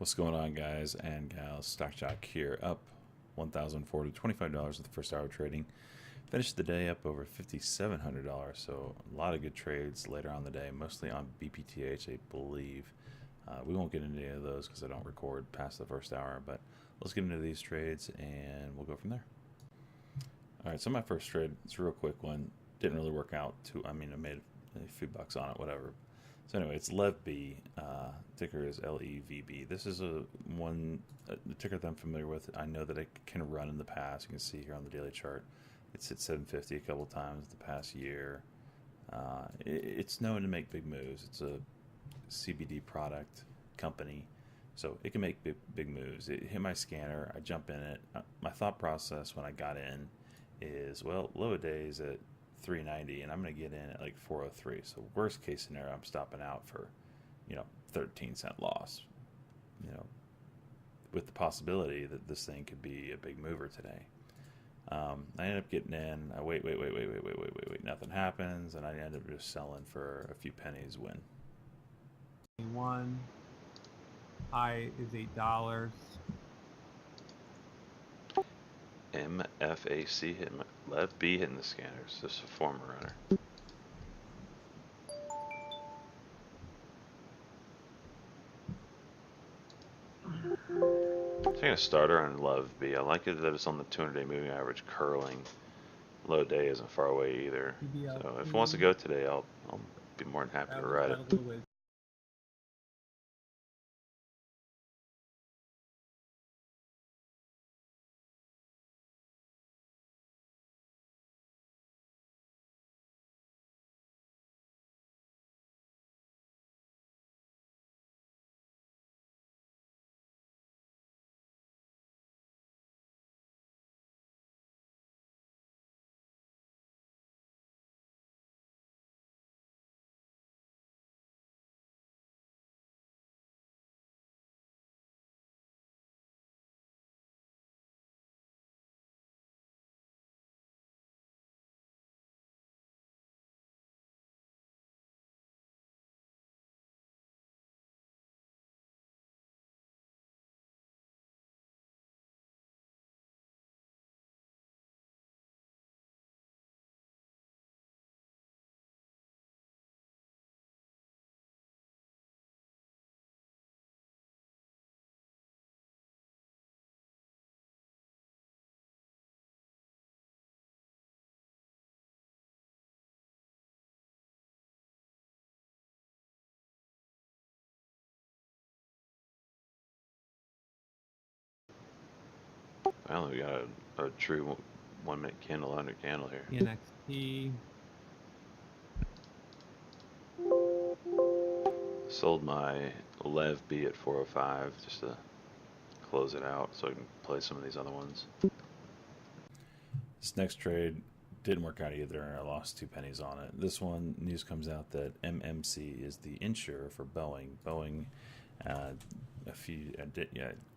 What's going on, guys and gals? Stock Jock here, up $1,425 with the first hour of trading. Finished the day up over $5,700, so a lot of good trades later on the day, mostly on BBTH, I believe. We won't get into any of those because I don't record past the first hour, but let's get into these trades and we'll go from there. All right, so my first trade, it's a real quick one. Didn't really work out I made a few bucks on it, whatever. So anyway, it's LevB, ticker is LEVB. This is the ticker that I'm familiar with. I know that it can run in the past. You can see here on the daily chart, it's hit 750 a couple times the past year. It's known to make big moves. It's a CBD product company, so it can make big moves. It hit my scanner. I jump in it. My thought process when I got in is, well, low days at 390 and I'm going to get in at like 403. So worst case scenario, I'm stopping out for 13-cent loss, with the possibility that this thing could be a big mover today. I ended up getting in. I wait, nothing happens, and I end up just selling for a few pennies. Win. One high is $8. MFAC hitting Lev B hitting the scanners. This is a former runner. Taking a starter on Lev B. I like it that it's on the 200-day moving average curling. Low day isn't far away either. So if it wants to go today, I'll be more than happy to ride it. Finally, we got a true 1 minute candle under candle here. NXT. Sold my Lev B at 405 just to close it out so I can play some of these other ones. This next trade didn't work out either. I lost 2 pennies on it. This one, news comes out that MMC is the insurer for Boeing. Boeing, I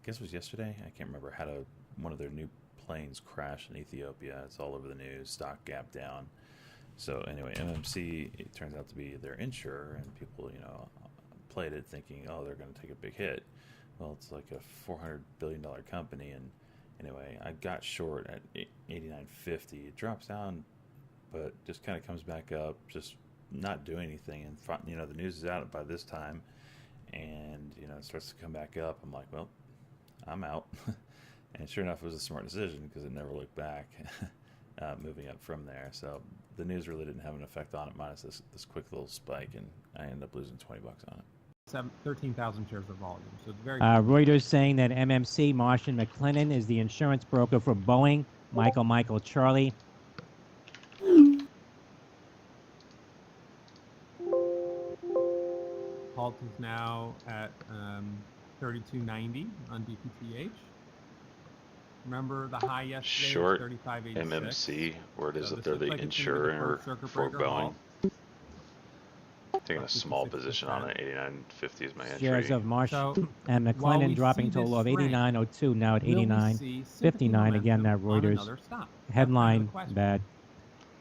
guess it was yesterday. I can't remember. Had one of their new planes crash in Ethiopia. It's all over the news. Stock gap down. So anyway, MMC, it turns out to be their insurer, and people, played it thinking, oh, they're going to take a big hit. Well, it's like a $400 billion company, and anyway, I got short at 89.50. It drops down, but just kind of comes back up, just not doing anything. And the news is out by this time, and it starts to come back up. I'm like, well, I'm out. And sure enough, it was a smart decision because it never looked back, moving up from there. So the news really didn't have an effect on it, minus this quick little spike, and I ended up losing 20 bucks on it. 13,000 shares of volume. So it's very. Reuters saying that MMC, Martian McLennan, is the insurance broker for Boeing. Michael Charlie. Halt is now at 32.90 on BBTH. Remember the high yesterday? Short 35.86. MMC, where it is So that this they're the looks like it's gonna be the insurer first circuit for breaker Boeing. halt. Taking a small position on it. 89.50 is my entry. Shares of Martian So, and while we McLennan dropping see to a this low of strength, 89.02, now at will we 89. see sympathy 59, again, that momentum on Reuters another stop? headline That's kind of the question. that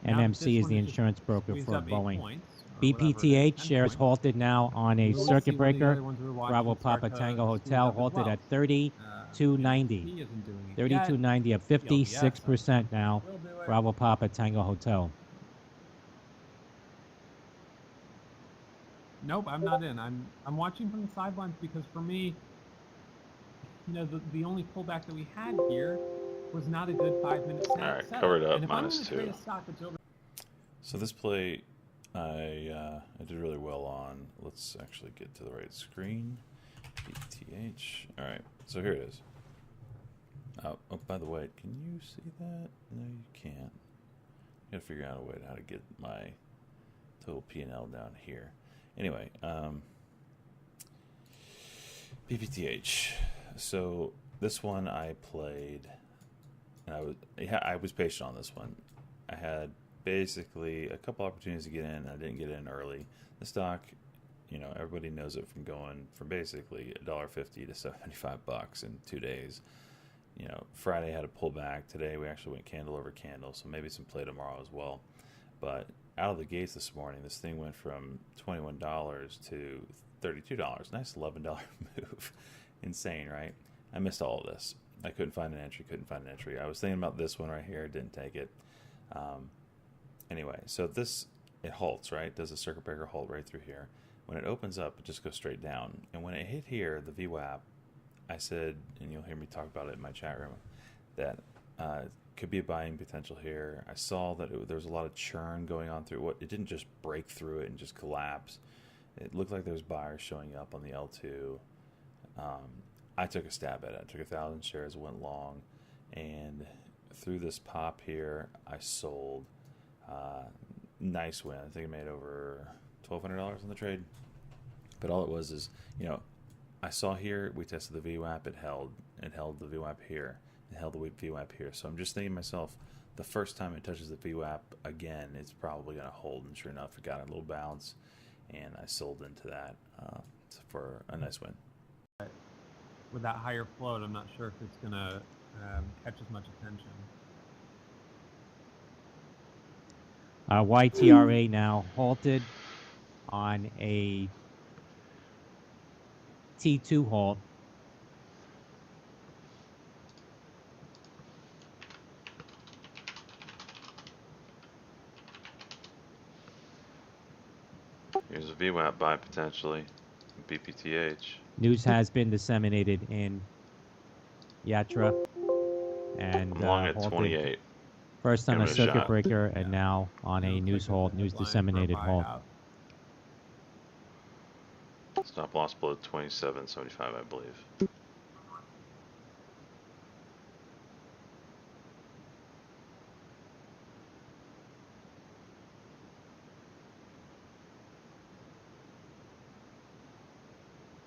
Now that MMC this is one the has just insurance broker squeezed for up 8 Boeing. points, or whatever it is, BPTH 10 shares points. halted now on a We'll see circuit when the breaker. other ones we're watching Bravo start Papa to Tango squeeze Hotel up as halted well. at 32.90. BXP isn't doing it 32.90 up yet. 56% now. We'll do it. Bravo Papa Tango Hotel. Nope, I'm not in. I'm watching from the sidelines because for me, you know, the only pullback that we had here was not a good 5-minute All right, setup. covered up And if I'm minus going to trade 2. a stock that's over, So this play, I did really well on. Let's actually get to the right screen. BBTH. All right, so here it is. Oh, by the way, can you see that? No, you can't. Got to figure out a way to how to get my total P&L down here. Anyway, BBTH. So this one I played, and I was patient on this one. I had basically a couple opportunities to get in. I didn't get in early. The stock, you know, everybody knows it from going from basically $1.50 to $75 in 2 days. You know, Friday had a pullback. Today we actually went candle over candle, so maybe some play tomorrow as well. But out of the gates this morning, this thing went from $21 to $32. Nice $11 move. Insane, right? I missed all of this. I couldn't find an entry. I was thinking about this one right here, didn't take it. Anyway, so it halts, right? Does a circuit breaker halt right through here. When it opens up, it just goes straight down. And when it hit here, the VWAP, I said, and you'll hear me talk about it in my chat room, that could be a buying potential here. I saw that there was a lot of churn going on through it. It didn't just break through it and just collapse. It looked like there was buyers showing up on the L2. I took a stab at it. I took 1,000 shares, went long, and through this pop here, I sold. Nice win. I think I made over $1,200 on the trade. But all it was is, you know, I saw here, we tested the VWAP, it held the VWAP here, it held the VWAP here. So I'm just thinking to myself, the first time it touches the VWAP again, it's probably going to hold. And sure enough, it got a little bounce, and I sold into that for a nice win. with that higher float, I'm not sure if it's going to catch as much attention. YTRA now halted on a T2 halt. Here's a VWAP buy potentially. BPTH. News has been disseminated in Yatra and I'm long at halted 28. first on Give a it a circuit shot. breaker and now on It a looks news like halt, there's a news headline for a disseminated halt. buyout. Stop loss below 27.75, I believe.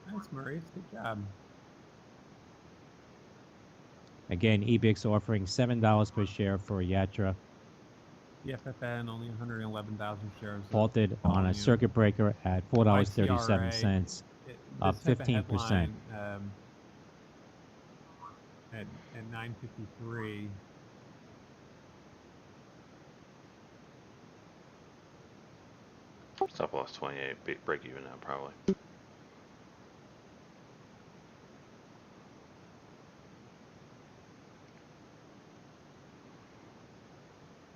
Thanks, Maurice. Good job. Again, EBIX offering $7 per share for Yatra, EFFN only 111,000 shares. of halted on a volume. circuit breaker at $4.37, up This type of 15%. headline, at 9:53. Stop loss 28. Break even now, probably.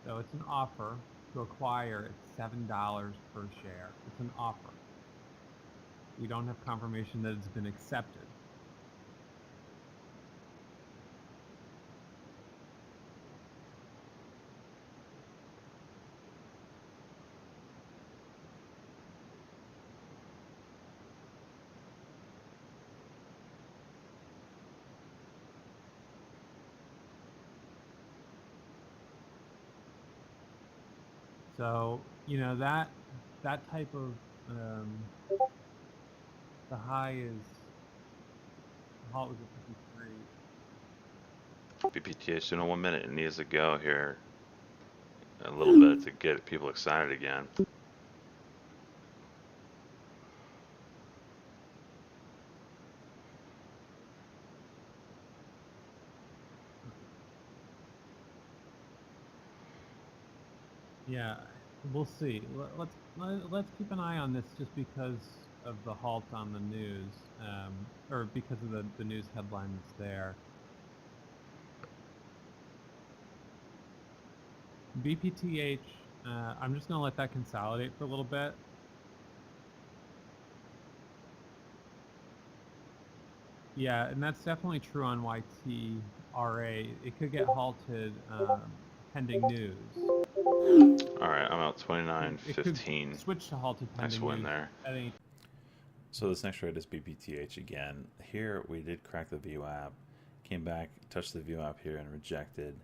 So it's an offer to acquire at $7 per share. It's an offer. We don't have confirmation that it's been accepted. So, you know, that type of, the high is, the halt was at 53. BPTH in 1 minute. It needs to go here a little bit to get people excited again. Yeah, We'll see. Let's keep an eye on this just because of the halt on the news, or because of the news headline that's there. BPTH, I'm just going to let that consolidate for a little bit. Yeah, and that's definitely true on YTRA. It could get halted pending news. Alright, I'm out It could 29.15. switch to halted pending Nice win news there. at any. So this next trade is BBTH again. Here we did crack the VWAP, came back, touched the VWAP here and rejected,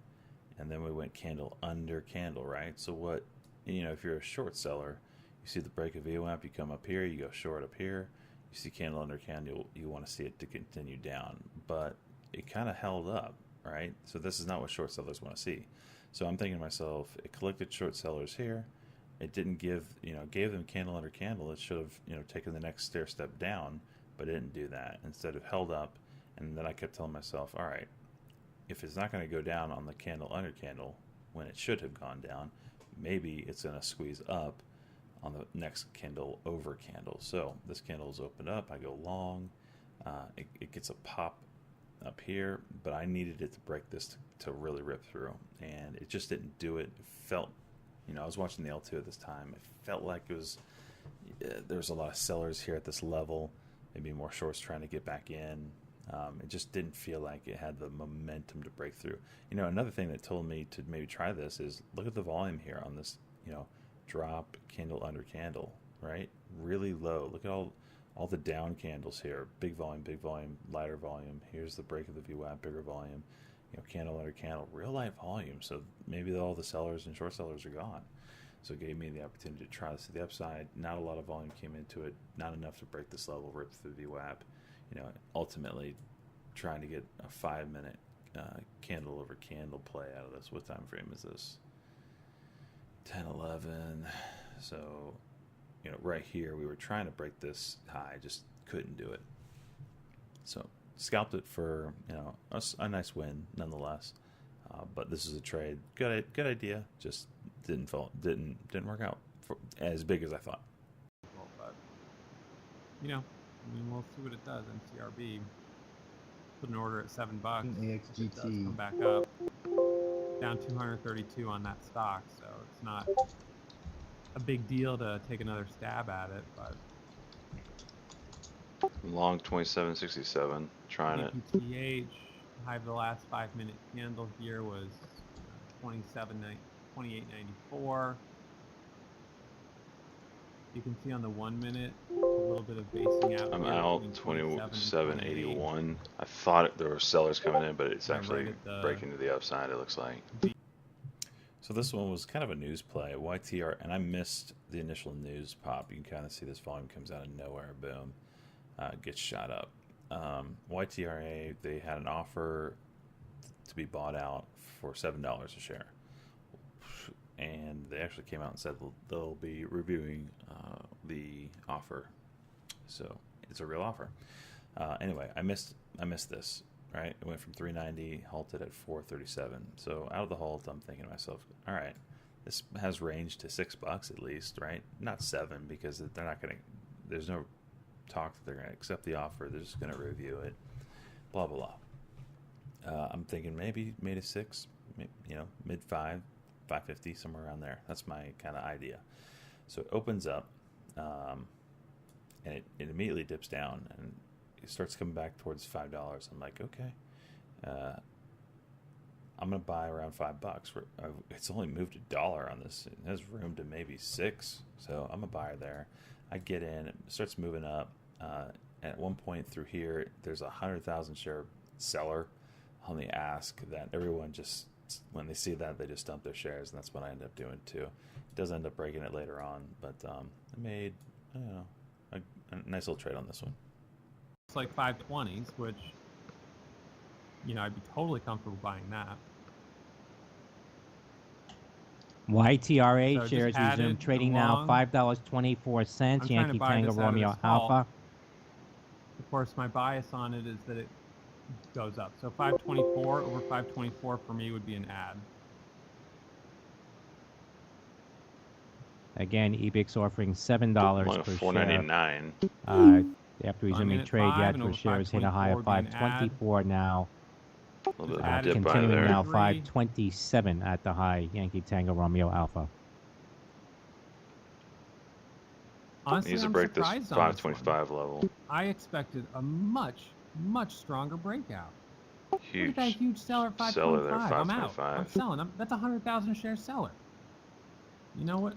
and then we went candle under candle, right? So what, if you're a short seller, you see the break of VWAP, you come up here, you go short up here, you see candle under candle, you want to see it to continue down, but it kind of held up, right? So this is not what short sellers want to see. So I'm thinking to myself, it collected short sellers here. It didn't gave them candle under candle. It should have, taken the next stair step down, but it didn't do that. Instead of held up, and then I kept telling myself, all right, if it's not going to go down on the candle under candle when it should have gone down, maybe it's going to squeeze up on the next candle over candle. So this candle is opened up. I go long. It gets a pop up here, but I needed it to break this to really rip through, and it just didn't do it. It felt, I was watching the L2 at this time. It felt like there was a lot of sellers here at this level, maybe more shorts trying to get back in. It just didn't feel like it had the momentum to break through. Another thing that told me to maybe try this is look at the volume here on this, drop candle under candle, right? Really low. Look at all the down candles here. Big volume, lighter volume. Here's the break of the VWAP, bigger volume. Candle under candle, real light volume. So maybe all the sellers and short sellers are gone. So it gave me the opportunity to try this to the upside. Not a lot of volume came into it. Not enough to break this level, rip through the VWAP. Ultimately trying to get a 5-minute candle over candle play out of this. What time frame is this? 10:11. So, right here we were trying to break this high, just couldn't do it. So scalped it for a nice win nonetheless. But this is a trade. Good idea. Just didn't work out as big as I thought. But we'll see what it does. MCRB put an order at $7. AXGT. It does come back up, down 232 on that stock. So it's not a big deal to take another stab at it, but. Long 27.67, trying it. BPTH, high of the last 5-minute candle here was 28.94. You can see on the 1 minute a little bit of basing out. I'm out 27.81. I thought there were sellers coming in, but it's actually breaking to the upside, it looks like. So this one was kind of a news play. YTR, and I missed the initial news pop. You can kind of see this volume comes out of nowhere, boom. Gets shot up. YTRA, they had an offer to be bought out for $7 a share. And they actually came out and said they'll be reviewing the offer. So it's a real offer. Anyway, I missed this, right? It went from 390, halted at 437. So out of the halt, I'm thinking to myself, all right, this has range to $6 at least, right? Not 7, because they're not going to, there's no talk that they're going to accept the offer. They're just going to review it, blah blah blah. I'm thinking maybe made a 6, mid 5, 550, somewhere around there. That's my kind of idea. So it opens up, and it immediately dips down, and it starts coming back towards $5. I'm like, okay, I'm gonna buy around $5. It's only moved $1 on this. It has room to maybe 6, so I'm a buyer there. I get in, it starts moving up. At one point through here, there's 100,000 share seller on the ask that everyone just, when they see that, they just dump their shares, and that's what I end up doing too. It does end up breaking it later on, but I made, a nice little trade on this one. It's like 520s, which, I'd be totally comfortable buying that. YTRA So shares just resume added trading along. now, $5.24. Yankee Tango Romeo Alpha. Of course, my bias on it is that it goes up. So 524 over 524 for me would be an add. Again, EBIX offering $7 Long per at share. 499. After I'm resuming in at trade, 5 yet and for over shares hit a high of 524 being add. 524 now. A little bit of a Added dip by Continuing there. now 3. 527 at the high. Yankee Tango Romeo Alpha. Honestly, Needs to I'm break this surprised on this one. 525 level. I expected a much stronger breakout. Huge Look at that huge seller at seller there, 525. I'm out. 525. I'm selling. That's a 100,000 share seller. You know what?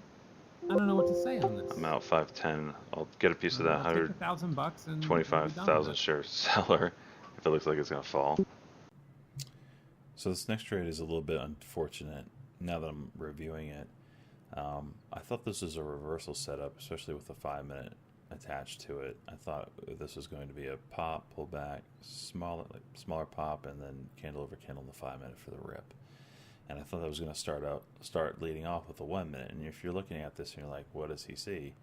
I don't know what to say on this. I'm out 510. I'll get a piece of that I'll take the $1,000 and we'll be done with 125,000 it. share seller if it looks like it's gonna fall. So this next trade is a little bit unfortunate now that I'm reviewing it. I thought this was a reversal setup, especially with the 5-minute attached to it. I thought this was going to be a pop, pullback, smaller pop, and then candle over candle in the 5-minute for the rip. And I thought that was going to start leading off with a 1-minute. And if you're looking at this and you're like, what does he see?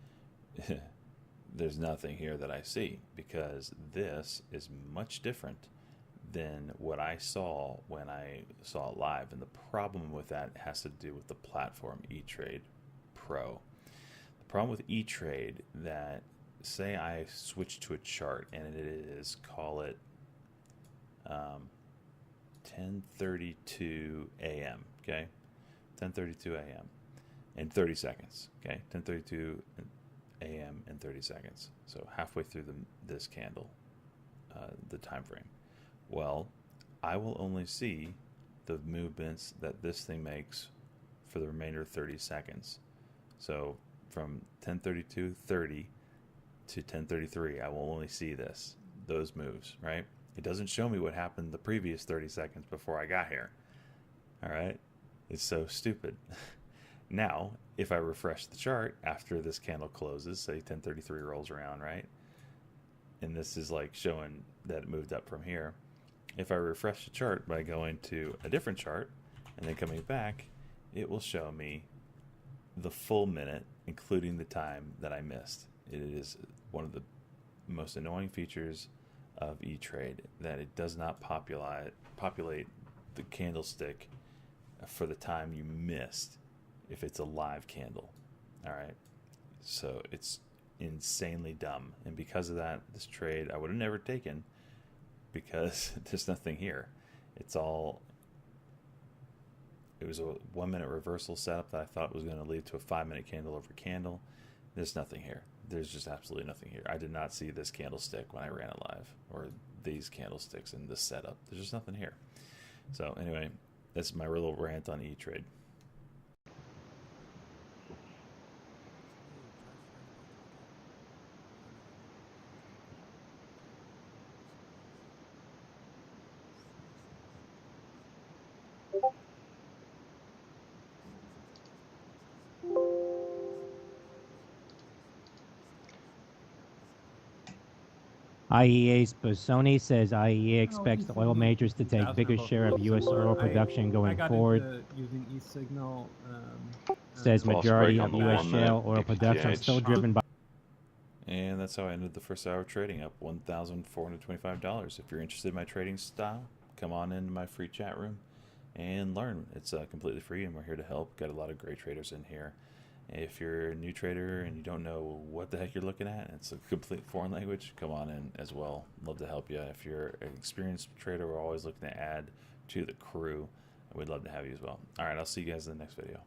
There's nothing here that I see, because this is much different than what I saw when I saw it live. And the problem with that has to do with the platform E-Trade Pro. The problem with E-Trade, that say I switch to a chart and it is, call it 10:32 a.m. Okay, 10:32 a.m. in 30 seconds. Okay, 10:32 a.m. in 30 seconds. So halfway through this candle, the time frame. Well, I will only see the movements that this thing makes for the remainder of 30 seconds. So from 10:32:30 to 10:33, I will only see those moves, right? It doesn't show me what happened the previous 30 seconds before I got here. All right? It's so stupid. Now, if I refresh the chart after this candle closes, say 10:33 rolls around, right? And this is like showing that it moved up from here. If I refresh the chart by going to a different chart and then coming back, it will show me the full minute, including the time that I missed. It is one of the most annoying features of E-Trade, that it does not populate the candlestick for the time you missed if it's a live candle. All right, so it's insanely dumb, and because of that, this trade I would have never taken, because there's nothing here. It was a 1-minute reversal setup that I thought was going to lead to a 5-minute candle over candle. There's nothing here. There's just absolutely nothing here. I did not see this candlestick when I ran it live, or these candlesticks in this setup. There's just nothing here. So anyway, that's my little rant on E-Trade. IEA's Busoni says IEA expects E-Signal oil majors to take 2000 bigger are both share of real U.S. similar. oil production I going got forward. into using E-Signal. Says False majority break of on the U.S. 1 minute shale oil production BBTH. still driven by. And that's how I ended the first hour trading, up $1,425. If you're interested in my trading style, come on into my free chat room and learn. It's completely free, and we're here to help. Got a lot of great traders in here. If you're a new trader and you don't know what the heck you're looking at, and it's a complete foreign language, come on in as well. Love to help you. If you're an experienced trader, we're always looking to add to the crew. We'd love to have you as well. All right, I'll see you guys in the next video.